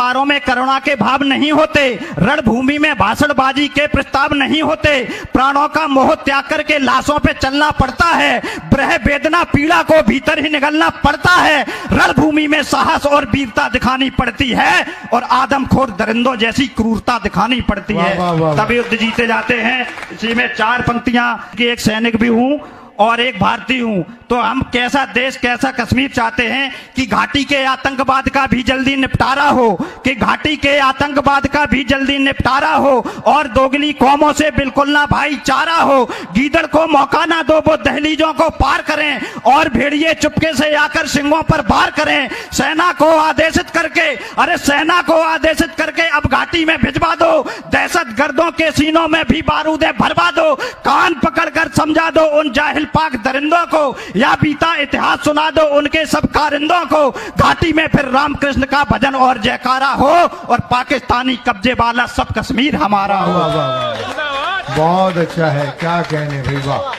विचारों में करुणा के भाव नहीं होते, रणभूमि में भाषणबाजी के प्रस्ताव नहीं होते, प्राणों का मोह त्याग करके लाशों पे चलना पड़ता है, ब्रह वेदना पीड़ा को भीतर ही निगलना पड़ता है, रणभूमि में साहस और वीरता दिखानी पड़ती है और आदमखोर दरिंदों जैसी क्रूरता दिखानी पड़ती है, तब युद्ध जीते जाते हैं। इसी में 4 पंक्तियां कि एक सैनिक भी हूं और एक भारतीय हूं, तो हम कैसा देश कैसा कश्मीर चाहते हैं कि घाटी के आतंकवाद का भी जल्दी निपटारा हो, कि घाटी के आतंकवाद का भी जल्दी निपटारा हो और दोगली कौमों से बिल्कुल ना भाईचारा हो, गीदड़ को मौका ना दो वो दहलीजों को पार करें और भेड़िए चुपके से आकर सिंगों पर वार करें, सेना को आदेशित करके, अरे सेना को आदेशित करके अब घाटी में भिजवा दो, दहशत गर्दों के सीनों में भी बारूदे भरवा दो, कान पकड़कर समझा दो उन जाहिल पाक दरिंदों को, या बीता इतिहास सुना दो उनके सब कारिंदों को, घाटी में फिर रामकृष्ण का भजन और जयकारा हो और पाकिस्तानी कब्जे वाला सब कश्मीर हमारा हो। बहुत अच्छा है, क्या कहने भाई, वाह।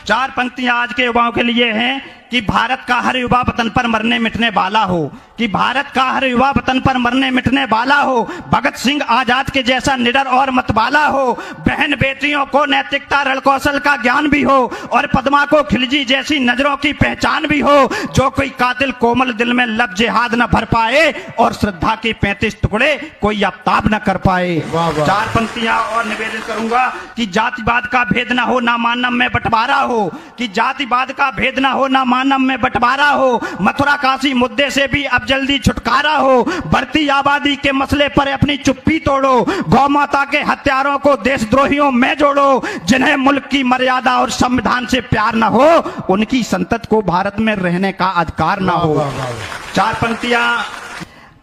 4 पंक्तियां आज के युवाओं के लिए हैं कि भारत का हर युवा वतन पर मरने मिटने वाला हो, कि भारत का हर युवा वतन पर मरने मिटने वाला हो, भगत सिंह आजाद के जैसा निडर और मतवाला हो, बहन बेटियों को नैतिकता रण कौशल का ज्ञान भी हो और पद्मा को खिलजी जैसी नजरों की पहचान भी हो, जो कोई कातिल कोमल दिल में लब जिहाद न भर पाए और श्रद्धा के 35 टुकड़े कोई आफ्ताब न कर पाए। 4 पंक्तियां और निवेदन करूंगा कि जातिवाद का भेद न हो ना मानव में बंटवारा हो, कि जातिवाद का भेद न हो ना मानव में बंटवारा हो, मथुरा काशी मुद्दे से भी अब जल्दी छुटकारा हो, बढ़ती आबादी के मसले पर अपनी चुप्पी तोड़ो, गौ माता के हत्यारों को देशद्रोहियों में जोड़ो, जिन्हें मुल्क की मर्यादा और संविधान से प्यार न हो उनकी संतत को भारत में रहने का अधिकार न हो। 4 पंक्तियां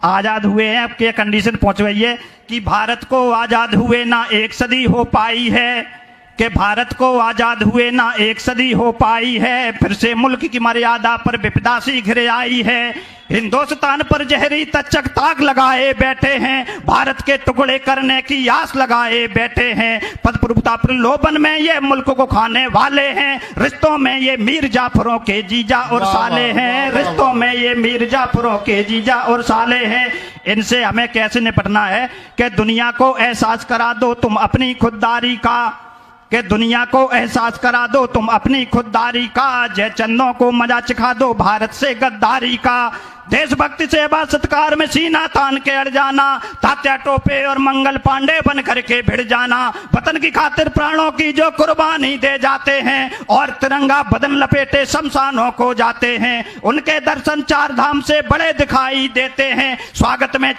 आजाद हुए हैं, अब के कंडीशन पहुंचवाइए कि भारत को आजाद हुए ना 1 सदी हो पाई है, कि भारत को आजाद हुए ना 1 सदी हो पाई है, फिर से मुल्क की मर्यादा पर विपदा सी घिर आई है, हिंदुस्तान पर जहरी तचक ताक लगाए बैठे हैं, भारत के टुकड़े करने की आस लगाए बैठे हैं, पद प्रभुता प्रलोभन में ये मुल्क को खाने वाले हैं, रिश्तों में ये मीर जाफरों के जीजा और साले हैं, रिश्तों में ये मीर जाफरों के जीजा और साले हैं। इनसे हमें कैसे निपटना है कि दुनिया को एहसास करा दो तुम अपनी खुददारी का, कि दुनिया को एहसास करा दो तुम अपनी खुददारी का, जय चंदों को मजा चिखा दो भारत से गद्दारी का, देशभक्ति सेवा सत्कार में सीना तान के अड़ जाना, तात्या टोपे और मंगल पांडे बन करके भिड़ जाना, वतन की खातिर प्राणों की जो कुर्बानी दे जाते हैं और तिरंगा बदन लपेटे शमशानों को जाते हैं, उनके दर्शन 4 धाम से बड़े दिखाई देते हैं, स्वागत में